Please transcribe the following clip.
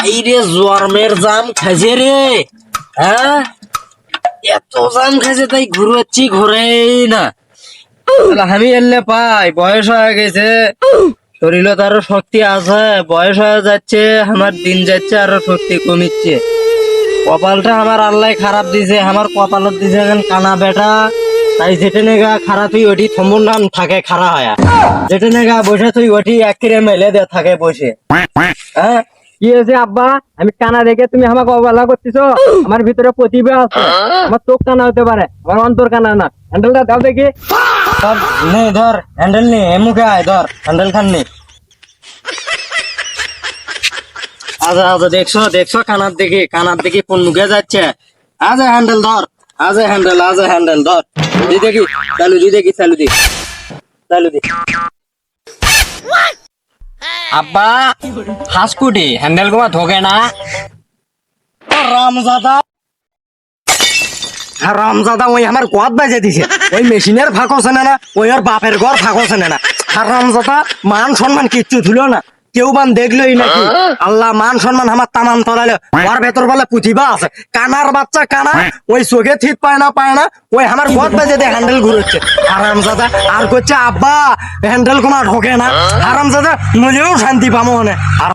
আইরে জর্মের জাম খাইছে রে। হ্যাঁ, এত জাম খাইছে তাই ঘুরোচ্ছি ঘুরেই না। আমি এলে পাই, বয়স হয়ে গেছে, শরীরে তারও শক্তি আছে, বয়স হয়ে যাচ্ছে, আমার দিন যাচ্ছে আরো শক্তি কমিচ্ছে। কপালটা আমার আল্লাহ খারাপ দিছে, আমার কপালত দিছে এখন কানা বেটা। তাই যেটা নেগা খারাপ হই ওটি থম্বুর নাম থাকে খারা হয়া, যেটা নেগা বসে তুই ওটি একেরে মেলে দে থাকে বসে। হ্যাঁ, কি হয়েছে আব্বা? আমি কানা দেখে তুমি আমাকে অবহেলা করতেছো? আমার ভিতরে প্রতিভা আছে, আমার চোখ কানা হতে পারে, আমার অন্তর কানা না। হ্যান্ডেলটা দাও দেখি। ধর নে, ধর হ্যান্ডেল নে, এমুকে আয়, ধর হ্যান্ডেল খান নে। আচ্ছা আচ্ছা, দেখছো দেখছো কানার দিকে কোন মুখে যাচ্ছে। আজ হ্যান্ডেল ধর, আজ হ্যান্ডেল ধর, দি দেখি চালু দি। আব্বা হাসকুটি হ্যান্ডেল গোমা ধোকে না। রামজাদা ওই আমার গোয়াত বাজে দিছে, ওই মেশিনের ফাঁক আছে না, ওই ওর বাপের ঘর ফাঁক আছে না। আর রামজাদা মান সম্মান কিচ্ছু ছিল না, কেউ বান দেখলোই নাকি। আল্লাহ মান সম্মান আমার তামান তলাইলো। ওর ভেতর বলে প্রতিভা আছে, কানার বাচ্চা কানা, ওই চোখে ঠিক পায় না, ওই আমার গোয়াত বাজে দিয়ে হ্যান্ডেল ঘুরোচ্ছে। হারামজাদা আর করছে আব্বা হ্যান্ডেল কোমা ঢোকে না। হারামজাদা নলেও শান্তি পাবো মনে। আর